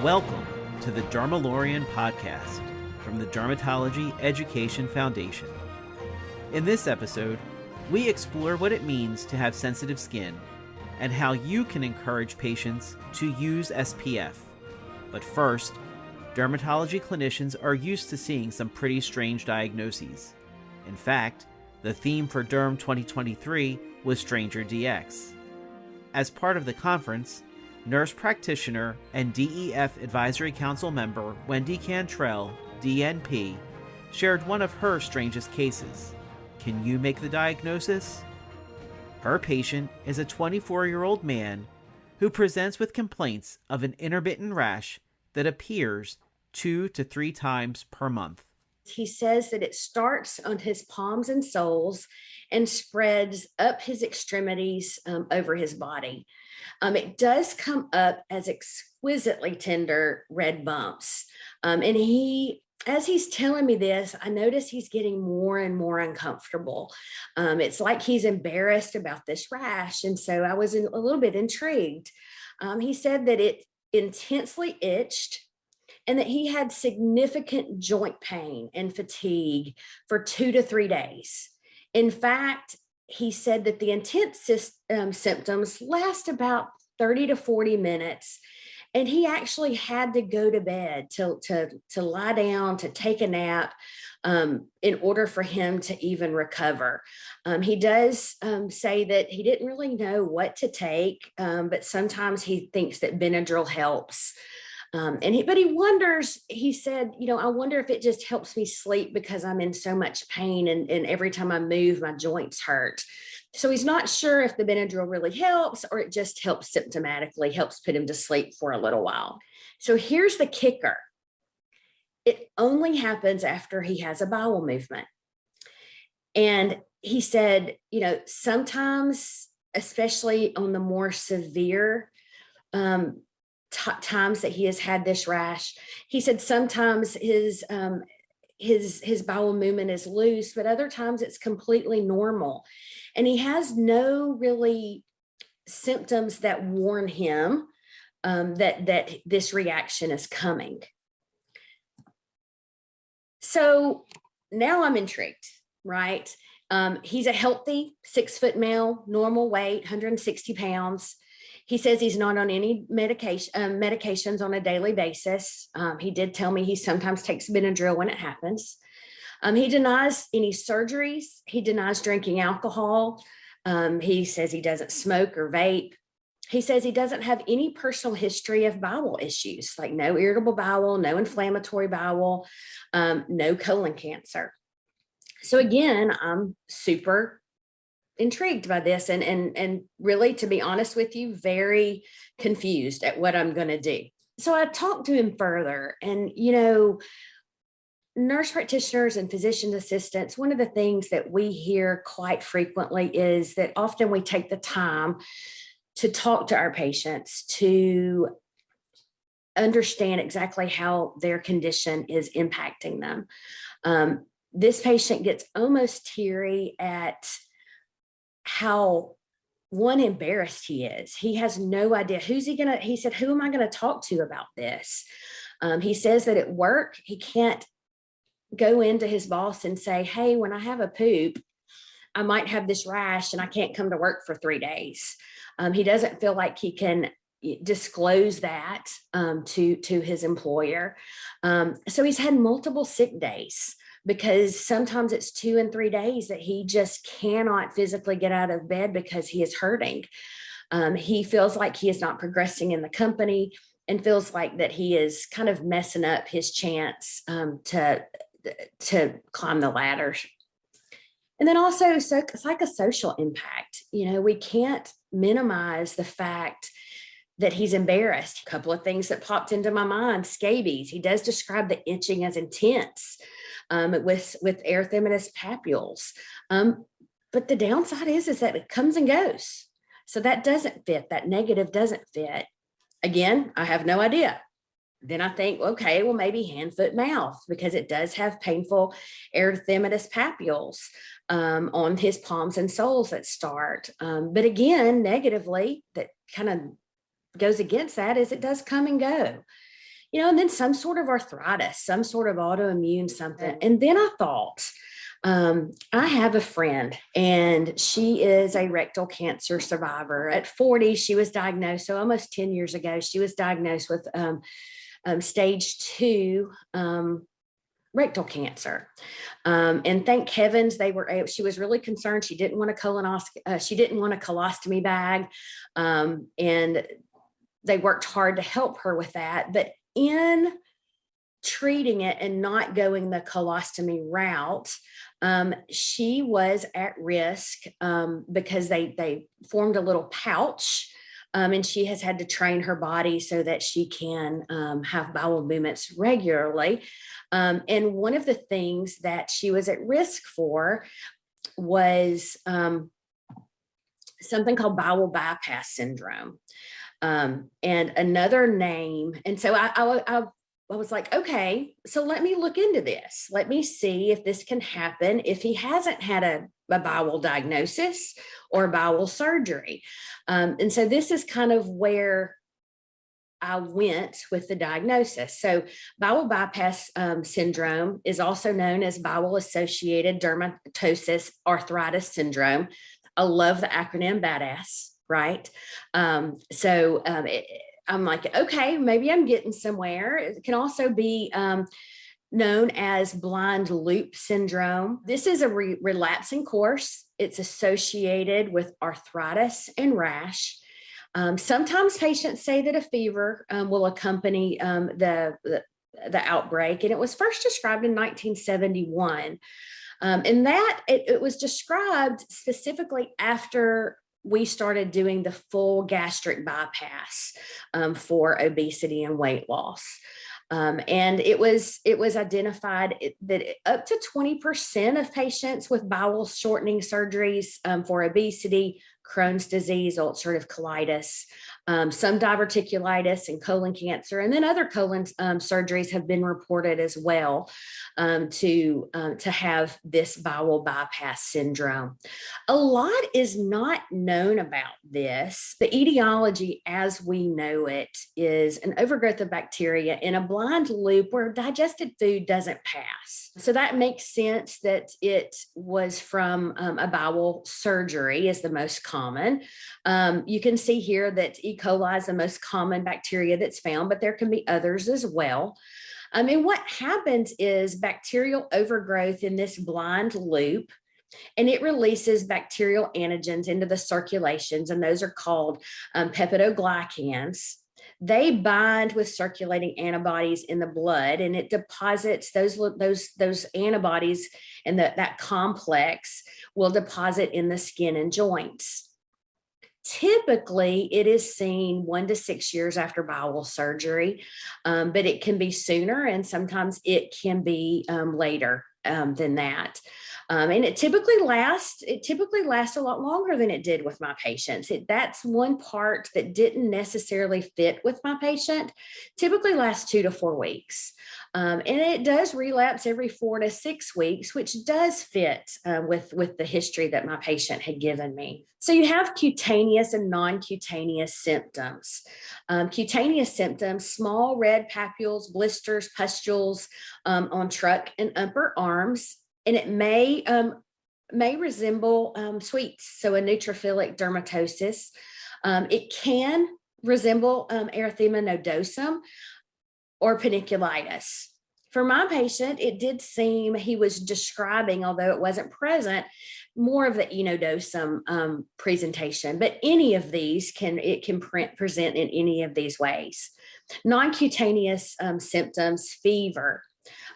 Welcome to the Dermalorian podcast from the Dermatology Education Foundation. In this episode, we explore what it means to have sensitive skin and how you can encourage patients to use SPF. But first, dermatology clinicians are used to seeing some pretty strange diagnoses. In fact, the theme for Derm 2023 was Stranger DX. As part of the conference, nurse practitioner and DEF Advisory Council member Wendy Cantrell, DNP, shared one of her strangest cases. Can you make the diagnosis? Her patient is a 24-year-old man who presents with complaints of an intermittent rash that appears 2 to 3 times per month. He says that it starts on his palms and soles and spreads up his extremities over his body. It does come up as exquisitely tender red bumps. And as he's telling me this, I notice he's getting more and more uncomfortable. It's like he's embarrassed about this rash. And so I was a little bit intrigued. He said that it intensely itched and that he had significant joint pain and fatigue for 2 to 3 days. In fact, he said that the intense symptoms last about 30 to 40 minutes. And he actually had to go to bed to lie down, to take a nap in order for him to even recover. He does say that he didn't really know what to take, but sometimes he thinks that Benadryl helps. But he wonders, he said, I wonder if it just helps me sleep because I'm in so much pain and every time I move, my joints hurt. So he's not sure if the Benadryl really helps or it just helps symptomatically, helps put him to sleep for a little while. So here's the kicker. It only happens after he has a bowel movement. And he said, sometimes, especially on the more severe times that he has had this rash, he said sometimes his bowel movement is loose, but other times it's completely normal. And he has no really symptoms that warn him that this reaction is coming. So now I'm intrigued, right? He's a healthy 6-foot male, normal weight, 160 pounds. He says he's not on any medications on a daily basis. He did tell me he sometimes takes Benadryl when it happens. He denies any surgeries. He denies drinking alcohol. He says he doesn't smoke or vape. He says he doesn't have any personal history of bowel issues, like no irritable bowel, no inflammatory bowel, no colon cancer. So again, I'm super intrigued by this and really, to be honest with you, very confused at what I'm going to do. So I talked to him further and, nurse practitioners and physician assistants, one of the things that we hear quite frequently is that often we take the time to talk to our patients to understand exactly how their condition is impacting them. This patient gets almost teary at how embarrassed he is. He has no idea. He said, who am I going to talk to about this? He says that at work, he can't go into his boss and say, hey, when I have a poop, I might have this rash and I can't come to work for 3 days. He doesn't feel like he can disclose that to his employer. So he's had multiple sick days, because sometimes it's 2 and 3 days that he just cannot physically get out of bed because he is hurting. He feels like he is not progressing in the company and feels like that he is kind of messing up his chance to climb the ladder. And then also psychosocial impact. We can't minimize the fact that he's embarrassed. A couple of things that popped into my mind: scabies. He does describe the itching as intense with erythematous papules. But the downside is that it comes and goes. So that doesn't fit. That negative doesn't fit. Again, I have no idea. Then I think, okay, well, maybe hand, foot, mouth, because it does have painful erythematous papules on his palms and soles that start. But again, negatively, that kind of goes against that is it does come and go. and then some sort of arthritis, some sort of autoimmune something. And then I thought, I have a friend and she is a rectal cancer survivor. At 40, she was diagnosed. So almost 10 years ago, she was diagnosed with stage 2 rectal cancer. And thank heavens she was really concerned. She didn't want a she didn't want a colostomy bag. And they worked hard to help her with that. But in treating it and not going the colostomy route, she was at risk because they formed a little pouch, and she has had to train her body so that she can have bowel movements regularly. And one of the things that she was at risk for was something called bowel bypass syndrome. And another name. And so I was like, okay, so let me look into this. Let me see if this can happen if he hasn't had a bowel diagnosis or bowel surgery. And so this is kind of where I went with the diagnosis. So bowel bypass syndrome is also known as bowel associated dermatosis arthritis syndrome. I love the acronym BADASS, right? I'm like, okay, maybe I'm getting somewhere. It can also be known as blind loop syndrome. This is a relapsing course. It's associated with arthritis and rash. Sometimes patients say that a fever will accompany the outbreak, and it was first described in 1971. And that it was described specifically after we started doing the full gastric bypass for obesity and weight loss. And it was identified that up to 20% of patients with bowel shortening surgeries for obesity, Crohn's disease, ulcerative colitis, some diverticulitis and colon cancer, and then other colon surgeries have been reported as well to have this bowel bypass syndrome. A lot is not known about this. The etiology as we know it is an overgrowth of bacteria in a blind loop where digested food doesn't pass. So that makes sense that it was from a bowel surgery is the most common. You can see here that E. coli is the most common bacteria that's found, but there can be others as well. And what happens is bacterial overgrowth in this blind loop, and it releases bacterial antigens into the circulations, and those are called peptidoglycans. They bind with circulating antibodies in the blood, and it deposits those antibodies, and that complex will deposit in the skin and joints. Typically, it is seen 1 to 6 years after bowel surgery, but it can be sooner, and sometimes it can be later than that. And it typically lasts a lot longer than it did with my patients. That's one part that didn't necessarily fit with my patient. Typically lasts 2 to 4 weeks. And it does relapse every 4 to 6 weeks, which does fit with the history that my patient had given me. So you have cutaneous and non-cutaneous symptoms. Cutaneous symptoms, small red papules, blisters, pustules on trunk and upper arms. And it may resemble sweets, so a neutrophilic dermatosis. It can resemble erythema nodosum or paniculitis. For my patient, it did seem he was describing, although it wasn't present, more of the enodosum presentation. But any of these can present in any of these ways. Non-cutaneous symptoms, fever,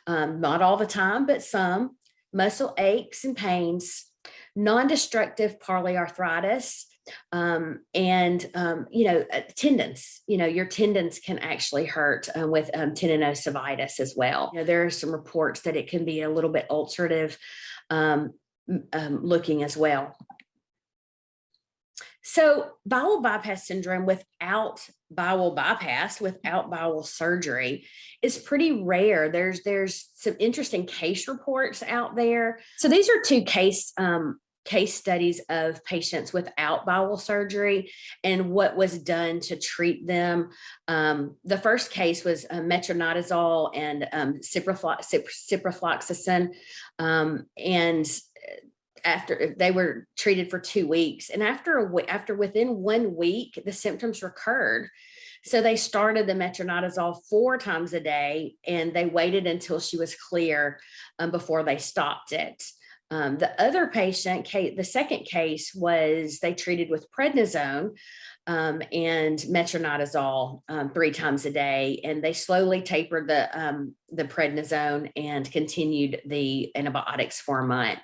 not all the time, but some. Muscle aches and pains, non-destructive polyarthritis, and tendons. Your tendons can actually hurt with tendinosivitis as well. There are some reports that it can be a little bit ulcerative looking as well. So bowel bypass syndrome without bowel bypass, without bowel surgery, is pretty rare. There's some interesting case reports out there. So these are two case case studies of patients without bowel surgery and what was done to treat them. The first case was metronidazole and ciprofloxacin, and after they were treated for 2 weeks, and after within 1 week, the symptoms recurred. So they started the metronidazole 4 times a day, and they waited until she was clear before they stopped it. The other patient, the second case, was they treated with prednisone and metronidazole 3 times a day, and they slowly tapered the prednisone and continued the antibiotics for a month.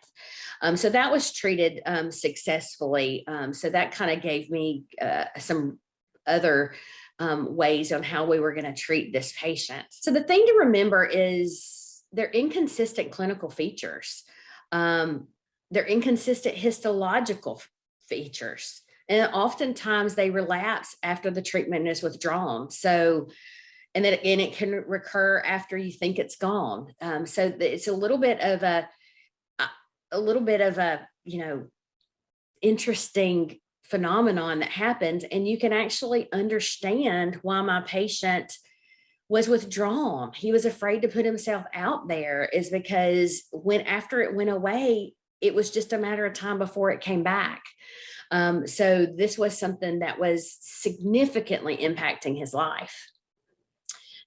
So that was treated successfully. So that kind of gave me some other ways on how we were going to treat this patient. So the thing to remember is they're inconsistent clinical features. They're inconsistent histological features. And oftentimes they relapse after the treatment is withdrawn. So, and it can recur after you think it's gone. So it's a little bit of a interesting phenomenon that happens, and you can actually understand why my patient was withdrawn. He was afraid to put himself out there, is because after it went away, it was just a matter of time before it came back. So this was something that was significantly impacting his life.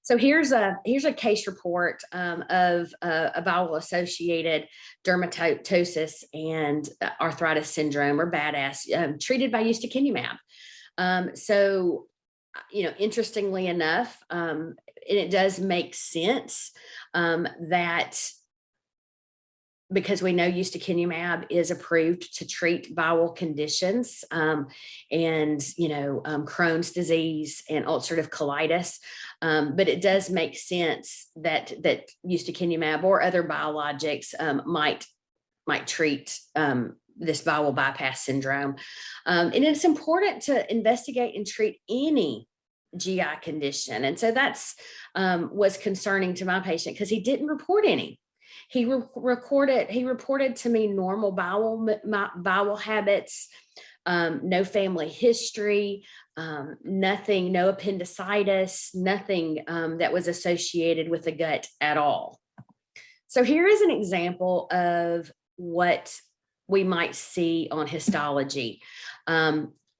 So here's a case report of a bowel-associated dermatosis and arthritis syndrome, or BADAS, treated by ustekinumab. So, interestingly enough, and it does make sense that, because we know ustekinumab is approved to treat bowel conditions and, Crohn's disease and ulcerative colitis. But it does make sense that ustekinumab or other biologics might treat this bowel bypass syndrome. And it's important to investigate and treat any GI condition. And so that's was concerning to my patient, because he didn't report any. He reported to me normal bowel habits, no family history, nothing, no appendicitis, nothing that was associated with the gut at all. So here is an example of what we might see on histology.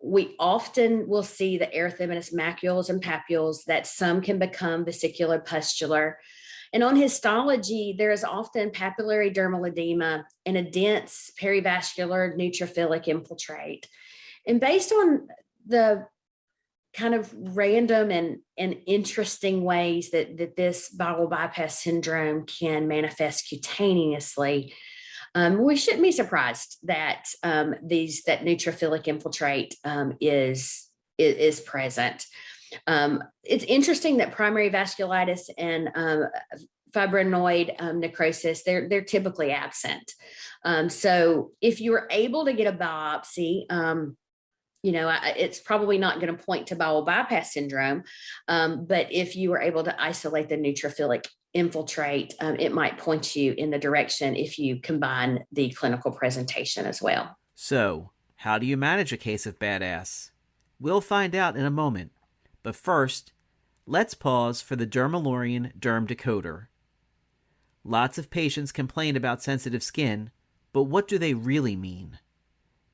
We often will see the erythematous macules and papules, that some can become vesicular pustular. And on histology, there is often papillary dermal edema and a dense perivascular neutrophilic infiltrate. And based on the kind of random and interesting ways that this bowel bypass syndrome can manifest cutaneously, we shouldn't be surprised that that neutrophilic infiltrate is present. It's interesting that primary vasculitis and fibrinoid necrosis, they're typically absent. So if you were able to get a biopsy, it's probably not going to point to bowel bypass syndrome. But if you were able to isolate the neutrophilic infiltrate, it might point you in the direction if you combine the clinical presentation as well. So, how do you manage a case of BADAS? We'll find out in a moment. But first, let's pause for the Dermalorian Derm Decoder. Lots of patients complain about sensitive skin, but what do they really mean?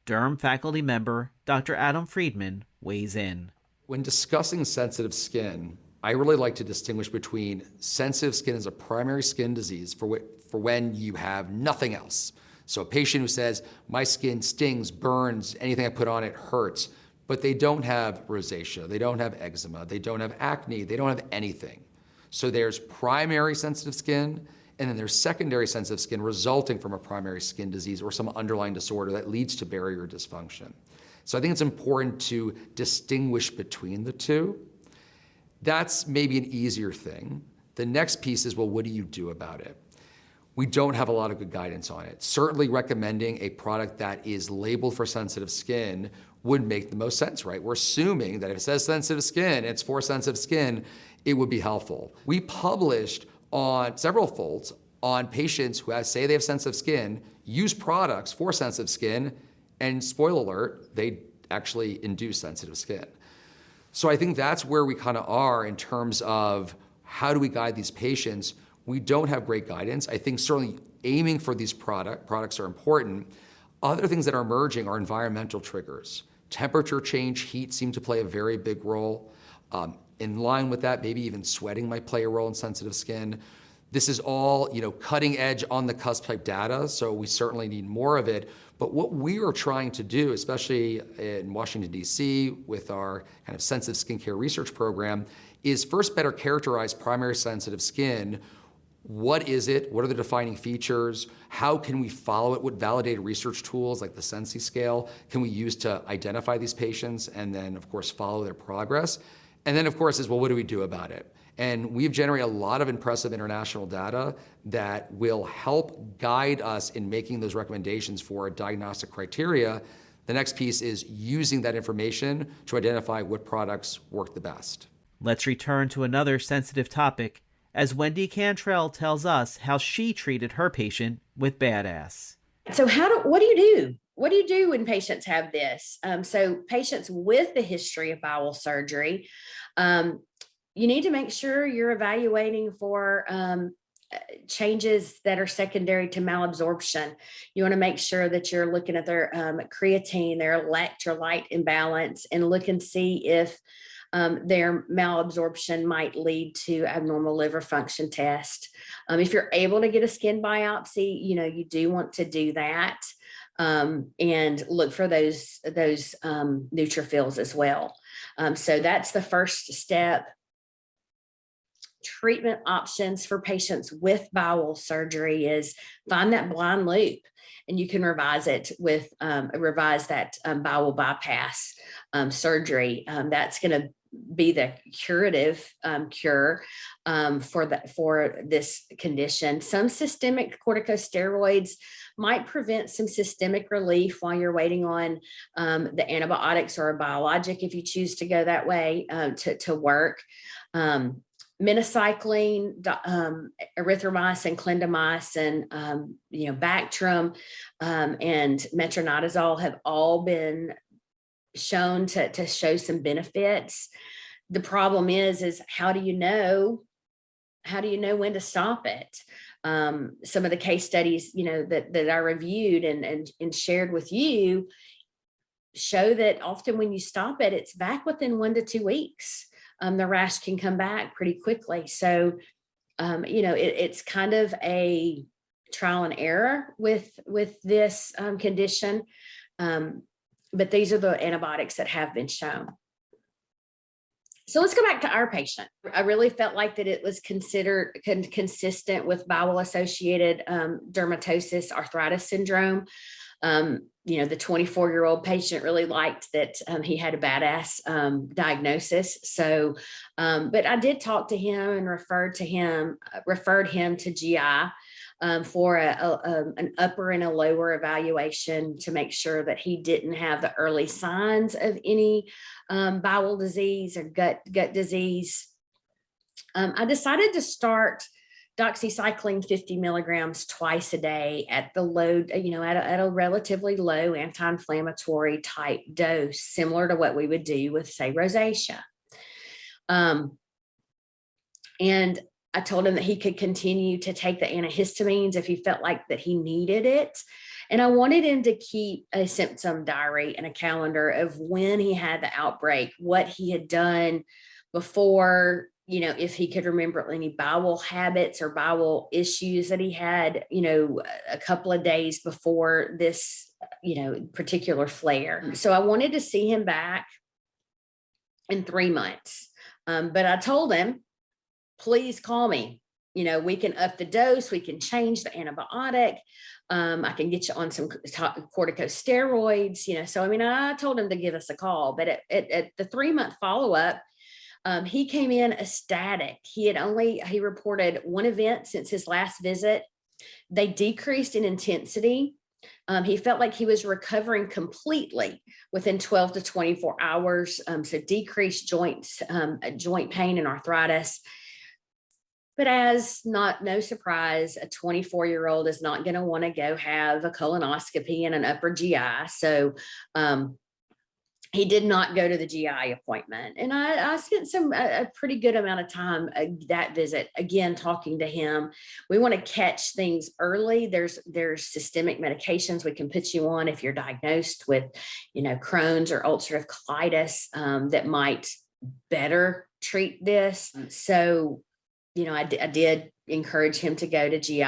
Derm faculty member Dr. Adam Friedman weighs in. When discussing sensitive skin, I really like to distinguish between sensitive skin as a primary skin disease for when you have nothing else. So a patient who says, my skin stings, burns, anything I put on it hurts, but they don't have rosacea, they don't have eczema, they don't have acne, they don't have anything. So there's primary sensitive skin, and then there's secondary sensitive skin resulting from a primary skin disease or some underlying disorder that leads to barrier dysfunction. So I think it's important to distinguish between the two. That's maybe an easier thing. The next piece is, well, what do you do about it? We don't have a lot of good guidance on it. Certainly recommending a product that is labeled for sensitive skin would make the most sense, right? We're assuming that if it says sensitive skin, it's for sensitive skin, it would be helpful. We published on several folds on patients who say they have sensitive skin use products for sensitive skin, and spoiler alert, they actually induce sensitive skin. So I think that's where we kind of are in terms of how do we guide these patients. We don't have great guidance. I think certainly aiming for these products are important. Other things that are emerging are environmental triggers. Temperature change, heat seem to play a very big role. In line with that, maybe even sweating might play a role in sensitive skin. This is all, cutting edge on the cusp type data, so we certainly need more of it. But what we are trying to do, especially in Washington, D.C., with our kind of sensitive skincare research program, is first better characterize primary sensitive skin. What is it? What are the defining features? How can we follow it? What validated research tools like the Sensi scale can we use to identify these patients and then, of course, follow their progress? And then, of course, is, well, what do we do about it? And we've generated a lot of impressive international data that will help guide us in making those recommendations for diagnostic criteria. The next piece is using that information to identify what products work the best. Let's return to another sensitive topic as Wendy Cantrell tells us how she treated her patient with bad ass. So what do you do? What do you do when patients have this? So patients with the history of bowel surgery, you need to make sure you're evaluating for changes that are secondary to malabsorption. You want to make sure that you're looking at their creatine, their electrolyte imbalance, and look and see if their malabsorption might lead to abnormal liver function test. If you're able to get a skin biopsy, you do want to do that and look for those neutrophils as well. So that's the first step. Treatment options for patients with bowel surgery is find that blind loop, and you can revise it with revise that bowel bypass surgery. That's going to be the curative cure for this condition. Some systemic corticosteroids might prevent some systemic relief while you're waiting on the antibiotics or a biologic, if you choose to go that way, to work. Minocycline, erythromycin, clindamycin, Bactrim, and metronidazole have all been shown to show some benefits. The problem is how do you know when to stop it? Some of the case studies, that I reviewed and shared with you show that often when you stop it, it's back within 1 to 2 weeks. The rash can come back pretty quickly. So, it's kind of a trial and error with this condition. But these are the antibiotics that have been shown. So let's go back to our patient. I really felt like that it was considered consistent with bowel-associated dermatosis arthritis syndrome. The 24-year-old patient really liked that he had a badass diagnosis. So, but I did talk to him and referred him to GI for an upper and a lower evaluation to make sure that he didn't have the early signs of any bowel disease or gut disease. I decided to start doxycycline 50 milligrams twice a day at the low, at a relatively low anti-inflammatory type dose, similar to what we would do with, say, rosacea. And I told him that he could continue to take the antihistamines if he felt like that he needed it. And I wanted him to keep a symptom diary and a calendar of when he had the outbreak, what he had done before, if he could remember any bowel habits or bowel issues that he had, a couple of days before this, particular flare. So I wanted to see him back in 3 months. But I told him, please call me. We can up the dose. We can change the antibiotic. I can get you on some corticosteroids, So, I told him to give us a call, but at the 3-month follow-up, he came in ecstatic. He reported one event since his last visit. They decreased in intensity. He felt like he was recovering completely within 12 to 24 hours. So decreased joint pain and arthritis. But no surprise, a 24-year-old is not going to want to go have a colonoscopy and an upper GI. So he did not go to the GI appointment. And I spent a pretty good amount of time that visit, again, talking to him. We want to catch things early. There's systemic medications we can put you on if you're diagnosed with, Crohn's or ulcerative colitis that might better treat this. So, I did encourage him to go to GI.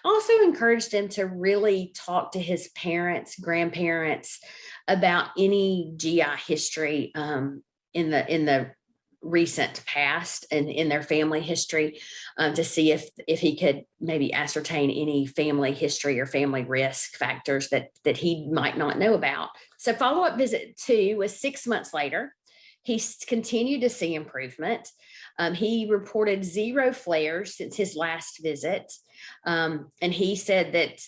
Also encouraged him to really talk to his parents, grandparents about any GI history in the recent past and in their family history to see if he could maybe ascertain any family history or family risk factors that he might not know about. So follow-up visit 2 was 6 months later. He continued to see improvement. He reported 0 flares since his last visit. And he said that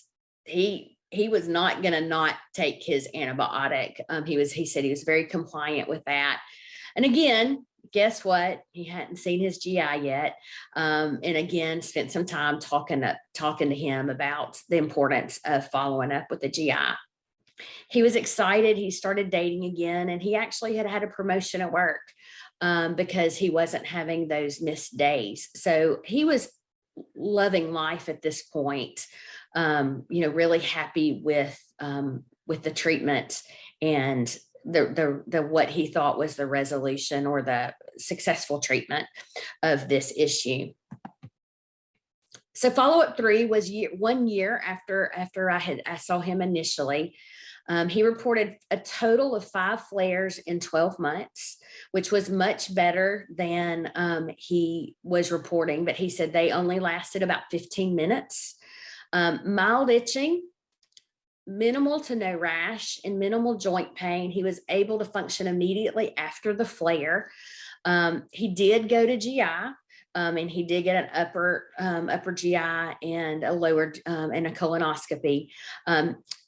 he was not going to not take his antibiotic. He said he was very compliant with that. And again, guess what? He hadn't seen his GI yet. And again, spent some time talking to him about the importance of following up with the GI. He was excited. He started dating again, and he actually had a promotion at work because he wasn't having those missed days. So he was loving life at this point, really happy with the treatment and the what he thought was the resolution or the successful treatment of this issue. So follow-up 3 was 1 year after I saw him initially. He reported a total of 5 flares in 12 months, which was much better than he was reporting, but he said they only lasted about 15 minutes. Mild itching, minimal to no rash, and minimal joint pain. He was able to function immediately after the flare. He did go to GI. And he did get an upper GI and a lower and a colonoscopy.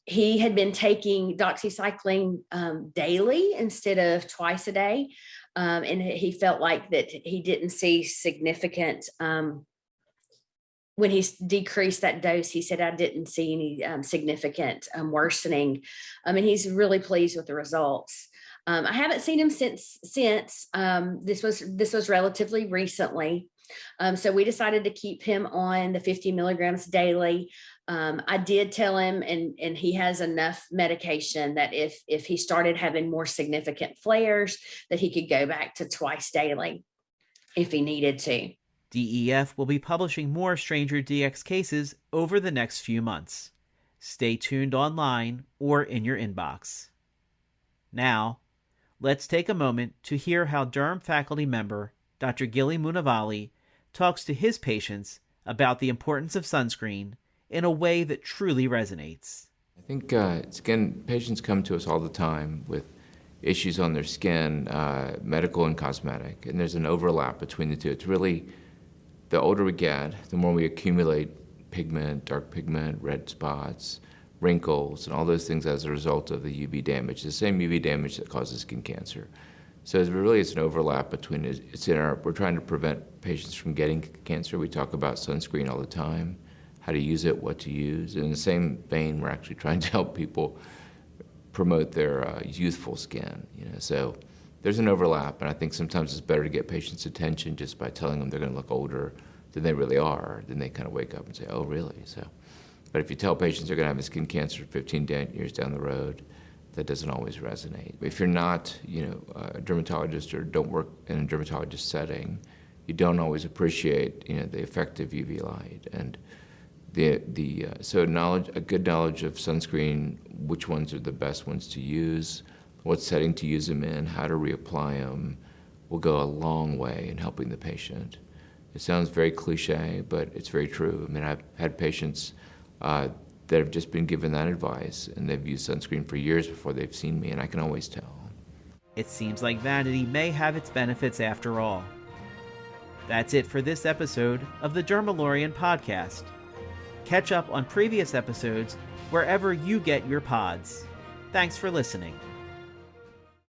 He had been taking doxycycline daily instead of twice a day. And he felt like that he didn't see significant, when he decreased that dose, he said, I didn't see any significant worsening. And he's really pleased with the results. I haven't seen him since this was relatively recently. So we decided to keep him on the 50 milligrams daily. I did tell him, and he has enough medication that if he started having more significant flares, that he could go back to twice daily if he needed to. DEF will be publishing more Stranger DX cases over the next few months. Stay tuned online or in your inbox. Now, let's take a moment to hear how Derm faculty member Dr. Gilly Munavalli talks to his patients about the importance of sunscreen in a way that truly resonates. I think patients come to us all the time with issues on their skin, medical and cosmetic, and there's an overlap between the two. It's really, the older we get, the more we accumulate pigment, dark pigment, red spots, wrinkles, and all those things as a result of the UV damage, the same UV damage that causes skin cancer. So it's an overlap between we're trying to prevent patients from getting cancer. We talk about sunscreen all the time, how to use it, what to use. In the same vein, we're actually trying to help people promote their youthful skin. So there's an overlap, and I think sometimes it's better to get patients' attention just by telling them they're going to look older than they really are. Then they kind of wake up and say, "Oh, really?" So, but if you tell patients they're going to have a skin cancer 15 years down the road, that doesn't always resonate. If you're not, a dermatologist or don't work in a dermatologist setting, you don't always appreciate, the effect of UV light. And so a good knowledge of sunscreen, which ones are the best ones to use, what setting to use them in, how to reapply them, will go a long way in helping the patient. It sounds very cliche, but it's very true. I've had patients that have just been given that advice, and they've used sunscreen for years before they've seen me, and I can always tell. It seems like vanity may have its benefits after all. That's it for this episode of the Dermalorian podcast. Catch up on previous episodes wherever you get your pods. Thanks for listening.